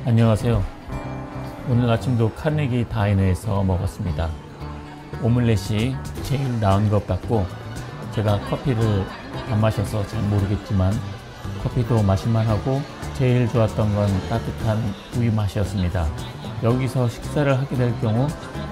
안녕하세요. 오늘 아침도 카네기 다이너에서 먹었습니다. 오믈렛이 제일 나은 것 같고, 제가 커피를 안 마셔서 잘 모르겠지만 커피도 마실만 하고 제일 좋았던 건 따뜻한 우유 맛이었습니다. 여기서 식사를 하게 될 경우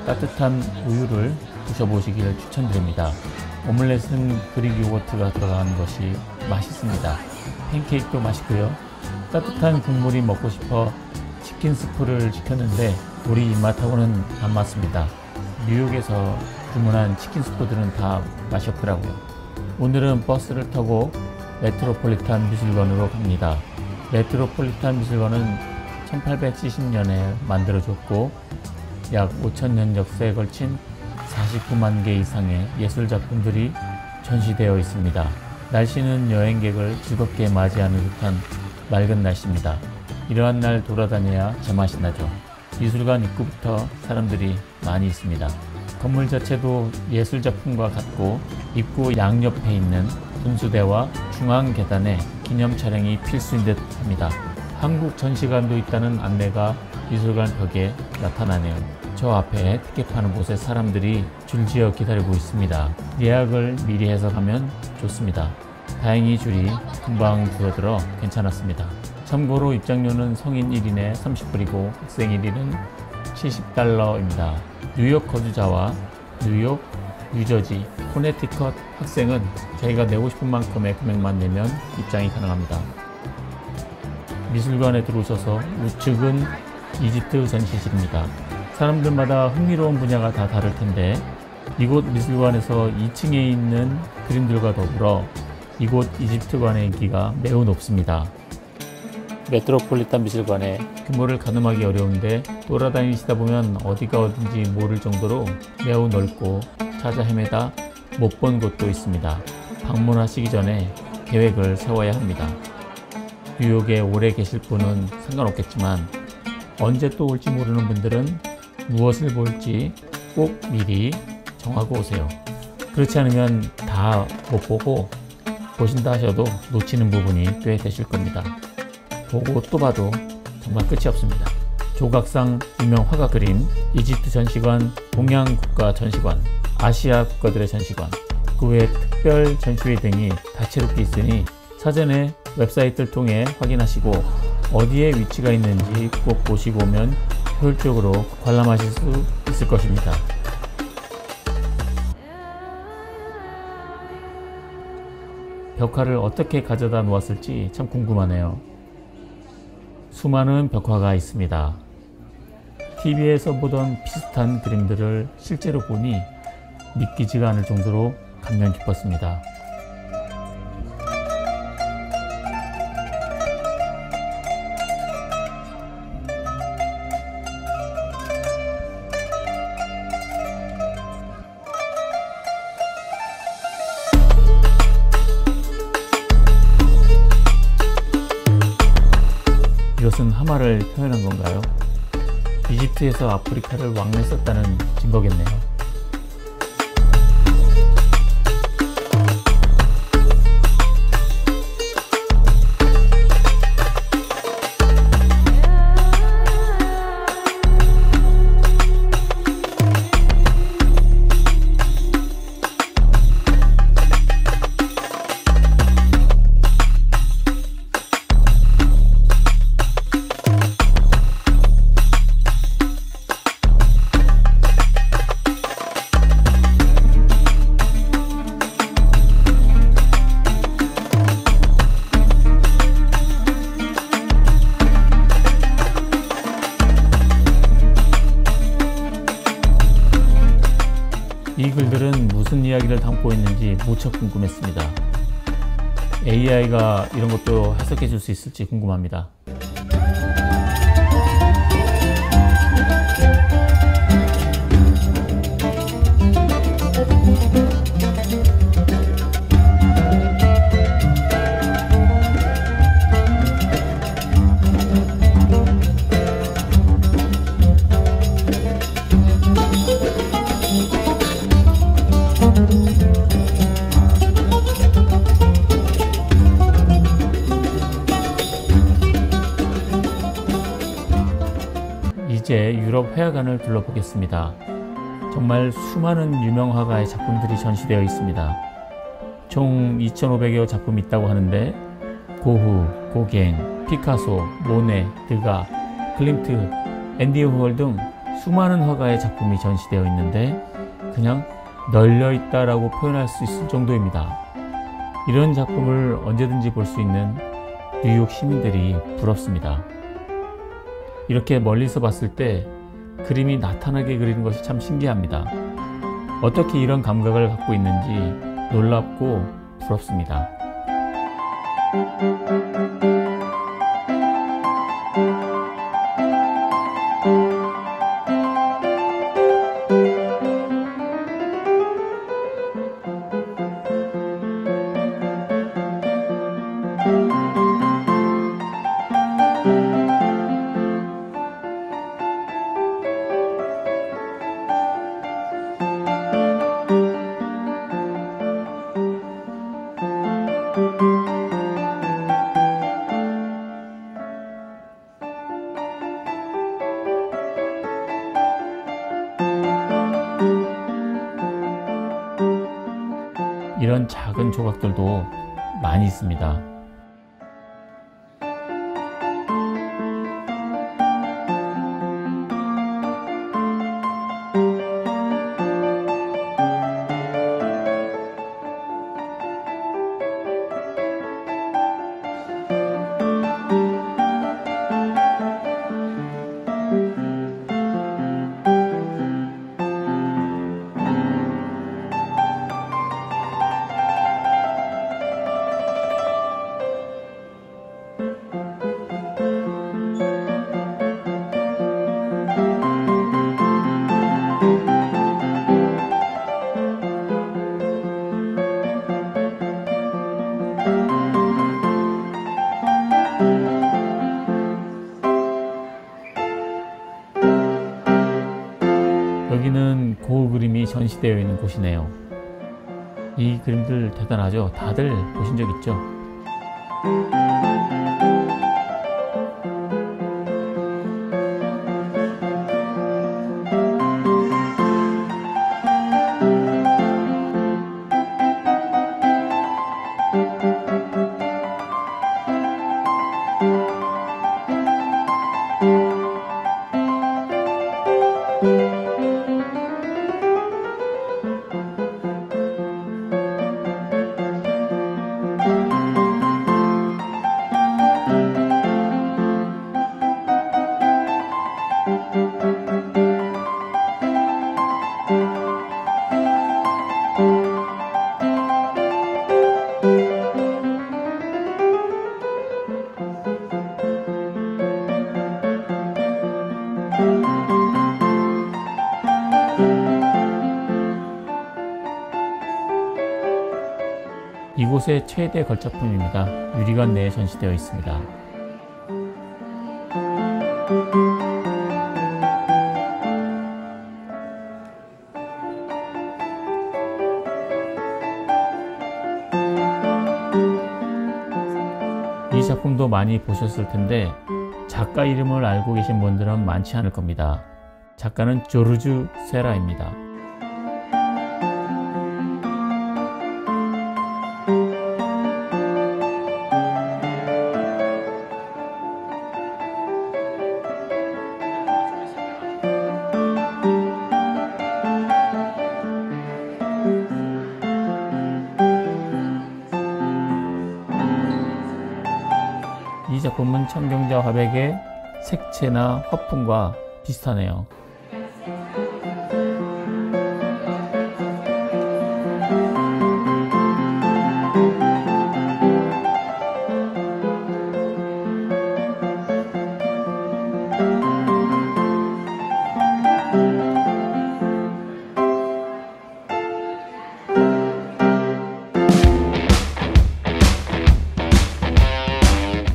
따뜻한 우유를 드셔보시기를 추천드립니다. 오믈렛은 그릭 요거트가 들어간 것이 맛있습니다. 팬케이크도 맛있고요. 따뜻한 국물이 먹고 싶어 치킨 스프를 시켰는데 우리 입맛하고는 안 맞습니다. 뉴욕에서 주문한 치킨 스프들은 다 맛이 없더라고요. 오늘은 버스를 타고 메트로폴리탄 미술관으로 갑니다. 메트로폴리탄 미술관은 1870년에 만들어졌고 약 5,000년 역사에 걸친 49만 개 이상의 예술작품들이 전시되어 있습니다. 날씨는 여행객을 즐겁게 맞이하는 듯한 맑은 날씨입니다. 이러한 날 돌아다녀야 제맛이 나죠. 미술관 입구부터 사람들이 많이 있습니다. 건물 자체도 예술작품과 같고 입구 양옆에 있는 분수대와 중앙 계단에 기념 촬영이 필수인 듯 합니다. 한국 전시관도 있다는 안내가 미술관 벽에 나타나네요. 저 앞에 티켓 파는 곳에 사람들이 줄지어 기다리고 있습니다. 예약을 미리 해서 가면 좋습니다. 다행히 줄이 금방 줄어들어 괜찮았습니다. 참고로 입장료는 성인 1인에 30불이고 학생 1인은 70달러입니다. 뉴욕 거주자와 뉴욕, 뉴저지, 코네티컷 학생은 자기가 내고 싶은 만큼의 금액만 내면 입장이 가능합니다. 미술관에 들어오셔서 우측은 이집트 전시실입니다. 사람들마다 흥미로운 분야가 다 다를 텐데 이곳 미술관에서 2층에 있는 그림들과 더불어 이곳 이집트관의 인기가 매우 높습니다. 메트로폴리탄 미술관의 규모를 가늠하기 어려운데 돌아다니시다 보면 어디가 어딘지 모를 정도로 매우 넓고 찾아 헤매다 못 본 곳도 있습니다. 방문하시기 전에 계획을 세워야 합니다. 뉴욕에 오래 계실 분은 상관없겠지만 언제 또 올지 모르는 분들은 무엇을 볼지 꼭 미리 정하고 오세요. 그렇지 않으면 다 못 보고 보신다 하셔도 놓치는 부분이 꽤 되실 겁니다. 보고 또 봐도 정말 끝이 없습니다. 조각상 유명 화가 그림, 이집트 전시관, 동양 국가 전시관, 아시아 국가들의 전시관, 그 외 특별 전시회 등이 다채롭게 있으니 사전에 웹사이트를 통해 확인하시고 어디에 위치가 있는지 꼭 보시고 오면 효율적으로 관람하실 수 있을 것입니다. 벽화를 어떻게 가져다 놓았을지 참 궁금하네요. 수많은 벽화가 있습니다. TV에서 보던 비슷한 그림들을 실제로 보니 믿기지가 않을 정도로 감명 깊었습니다. 이것은 하마를 표현한 건가요? 이집트에서 아프리카를 왕래했었다는 증거겠네요. 이 글들은 무슨 이야기를 담고 있는지 무척 궁금했습니다. AI가 이런 것도 해석해 줄 수 있을지 궁금합니다. 이제 유럽 회화관을 둘러보겠습니다. 정말 수많은 유명 화가의 작품들이 전시되어 있습니다. 총 2,500여 작품이 있다고 하는데 고흐, 고갱, 피카소, 모네, 드가, 클림트, 앤디 워홀 등 수많은 화가의 작품이 전시되어 있는데 그냥 널려있다라고 표현할 수 있을 정도입니다. 이런 작품을 언제든지 볼 수 있는 뉴욕 시민들이 부럽습니다. 이렇게 멀리서 봤을 때 그림이 나타나게 그리는 것이 참 신기합니다. 어떻게 이런 감각을 갖고 있는지 놀랍고 부럽습니다. 이런 작은 조각들도 많이 있습니다. 여기는 고흐 그림이 전시되어 있는 곳이네요. 이 그림들 대단하죠? 다들 보신 적 있죠? 이곳의 최대 걸작품입니다. 유리관 내에 전시되어 있습니다. 이 작품도 많이 보셨을 텐데 작가 이름을 알고 계신 분들은 많지 않을 겁니다. 작가는 조르주 세라입니다. 이 작품은 청경자 화백의 색채나 화풍과 비슷하네요.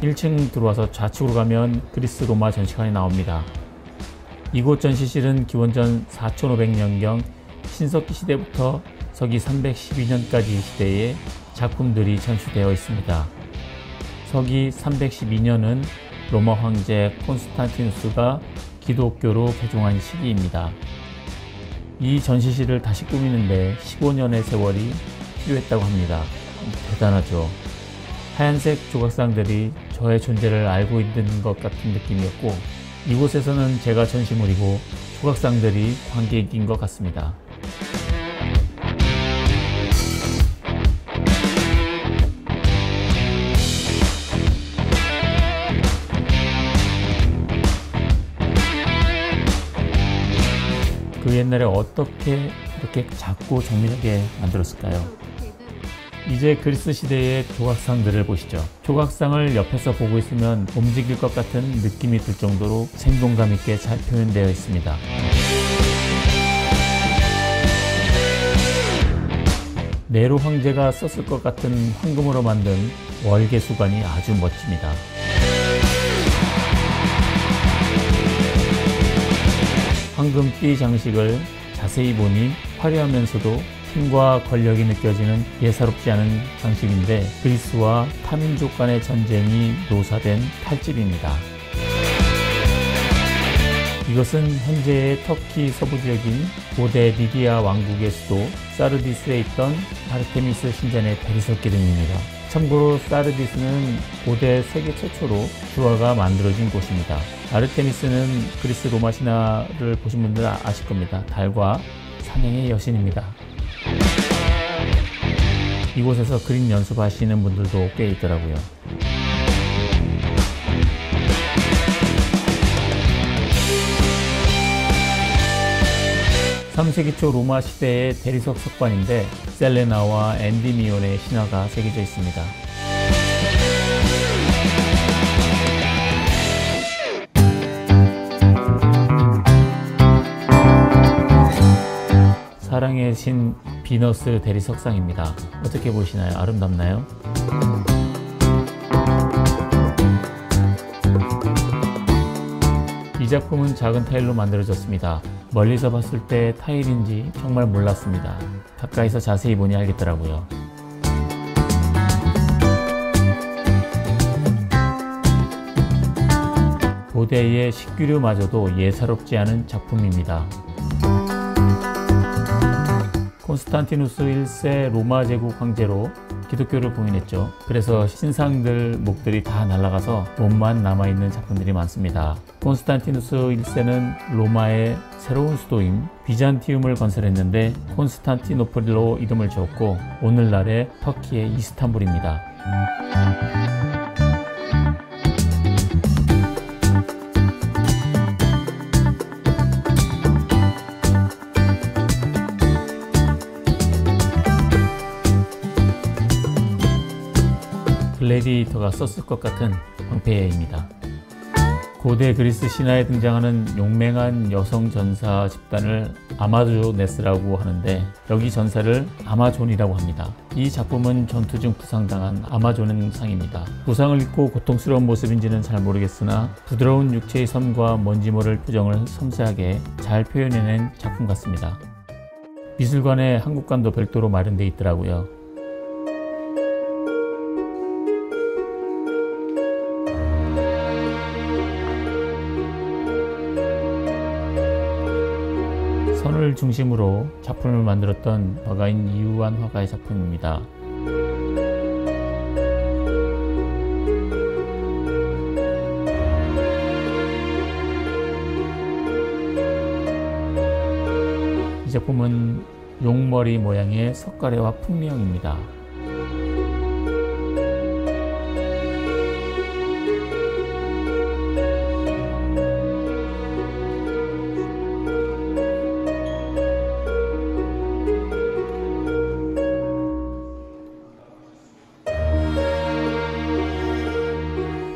(1층) 들어와서 좌측으로 가면 그리스 로마 전시관이 나옵니다. 이곳 전시실은 기원전 4500년경 신석기 시대부터 서기 312년까지 시대의 작품들이 전시되어 있습니다. 서기 312년은 로마 황제 콘스탄티누스가 기독교로 개종한 시기입니다. 이 전시실을 다시 꾸미는데 15년의 세월이 필요했다고 합니다. 대단하죠. 하얀색 조각상들이 저의 존재를 알고 있는 것 같은 느낌이었고, 이곳에서는 제가 전시물이고 조각상들이 관객인 것 같습니다. 그 옛날에 어떻게 이렇게 작고 정밀하게 만들었을까요? 이제 그리스 시대의 조각상들을 보시죠. 조각상을 옆에서 보고 있으면 움직일 것 같은 느낌이 들 정도로 생동감 있게 잘 표현되어 있습니다. 네로 황제가 썼을 것 같은 황금으로 만든 월계수관이 아주 멋집니다. 황금띠 장식을 자세히 보니 화려하면서도 힘과 권력이 느껴지는 예사롭지 않은 장식인데, 그리스와 타민족 간의 전쟁이 묘사된 칼집입니다. 이것은 현재의 터키 서부 지역인 고대 리디아 왕국의 수도 사르디스에 있던 아르테미스 신전의 대리석 기둥입니다. 참고로 사르디스는 고대 세계 최초로 주화가 만들어진 곳입니다. 아르테미스는 그리스 로마 신화를 보신 분들은 아실 겁니다. 달과 사냥의 여신입니다. 이곳에서 그림 연습하시는 분들도 꽤 있더라고요. 3세기 초 로마 시대의 대리석 석관인데 셀레나와 엔디미온의 신화가 새겨져 있습니다. 사랑의 신 비너스 대리석상입니다. 어떻게 보시나요? 아름답나요? 이 작품은 작은 타일로 만들어졌습니다. 멀리서 봤을 때 타일인지 정말 몰랐습니다. 가까이서 자세히 보니 알겠더라고요. 고대의 식규류마저도 예사롭지 않은 작품입니다. 콘스탄티누스 1세 로마 제국 황제로 기독교를 봉인했죠. 그래서 신상들 목들이 다 날아가서 몸만 남아있는 작품들이 많습니다. 콘스탄티누스 1세는 로마의 새로운 수도인 비잔티움을 건설했는데 콘스탄티노플로 이름을 지었고 오늘날의 터키의 이스탄불입니다. 글래디에이터가 썼을 것 같은 황폐해입니다. 고대 그리스 신화에 등장하는 용맹한 여성 전사 집단을 아마조네스라고 하는데 여기 전사를 아마존이라고 합니다. 이 작품은 전투 중 부상당한 아마존의 상입니다. 부상을 입고 고통스러운 모습인지는 잘 모르겠으나 부드러운 육체의 섬과 먼지 모를 표정을 섬세하게 잘 표현해낸 작품 같습니다. 미술관에 한국관도 별도로 마련되어 있더라고요. 선을 중심으로 작품을 만들었던 화가인 이우환 화가의 작품입니다. 이 작품은 용머리 모양의 석가래와 풍령입니다.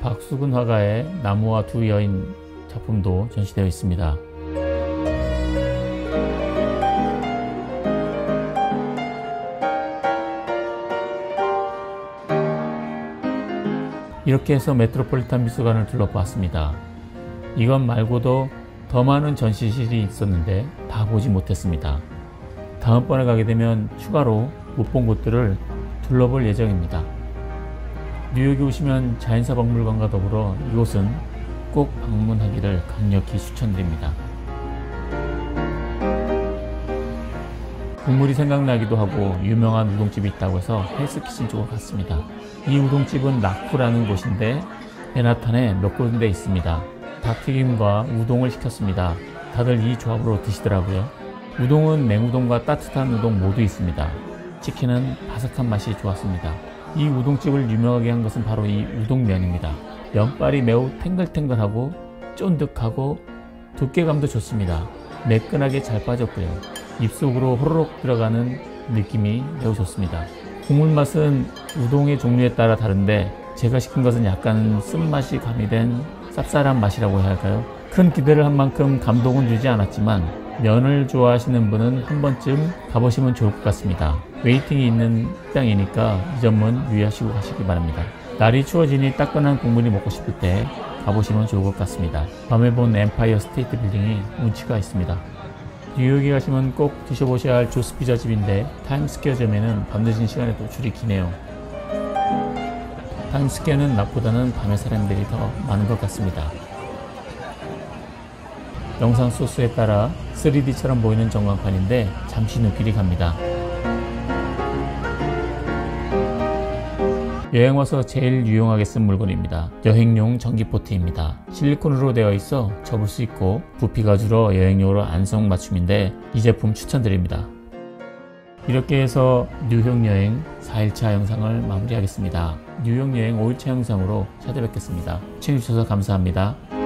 박수근 화가의 나무와 두 여인 작품도 전시되어 있습니다. 이렇게 해서 메트로폴리탄 미술관을 둘러보았습니다. 이것 말고도 더 많은 전시실이 있었는데 다 보지 못했습니다. 다음번에 가게 되면 추가로 못 본 곳들을 둘러볼 예정입니다. 뉴욕에 오시면 자연사박물관과 더불어 이곳은 꼭 방문하기를 강력히 추천드립니다. 국물이 생각나기도 하고 유명한 우동집이 있다고 해서 헬스키친 쪽으로 갔습니다. 이 우동집은 나쿠라는 곳인데 맨하탄에 몇 군데 있습니다. 닭튀김과 우동을 시켰습니다. 다들 이 조합으로 드시더라고요. 우동은 냉우동과 따뜻한 우동 모두 있습니다. 치킨은 바삭한 맛이 좋았습니다. 이 우동집을 유명하게 한 것은 바로 이 우동면입니다. 면발이 매우 탱글탱글하고 쫀득하고 두께감도 좋습니다. 매끈하게 잘 빠졌고요. 입속으로 호로록 들어가는 느낌이 매우 좋습니다. 국물 맛은 우동의 종류에 따라 다른데 제가 시킨 것은 약간 쓴맛이 가미된 쌉쌀한 맛이라고 해야 할까요? 큰 기대를 한 만큼 감동은 주지 않았지만 면을 좋아하시는 분은 한 번쯤 가보시면 좋을 것 같습니다. 웨이팅이 있는 식당이니까 이 점은 유의하시고 가시기 바랍니다. 날이 추워지니 따끈한 국물이 먹고 싶을 때 가보시면 좋을 것 같습니다. 밤에 본 엠파이어 스테이트 빌딩이 운치가 있습니다. 뉴욕에 가시면 꼭 드셔보셔야 할 조스 피자 집인데 타임스퀘어점에는 밤늦은 시간에도 줄이 기네요. 타임스퀘어는 낮보다는 밤에 사람들이 더 많은 것 같습니다. 영상 소스에 따라 3D처럼 보이는 전광판인데 잠시 눈길이 갑니다. 여행 와서 제일 유용하게 쓴 물건입니다. 여행용 전기포트입니다. 실리콘으로 되어 있어 접을 수 있고 부피가 줄어 여행용으로 안성맞춤인데 이 제품 추천드립니다. 이렇게 해서 뉴욕 여행 4일차 영상을 마무리하겠습니다. 뉴욕 여행 5일차 영상으로 찾아뵙겠습니다. 시청해주셔서 감사합니다.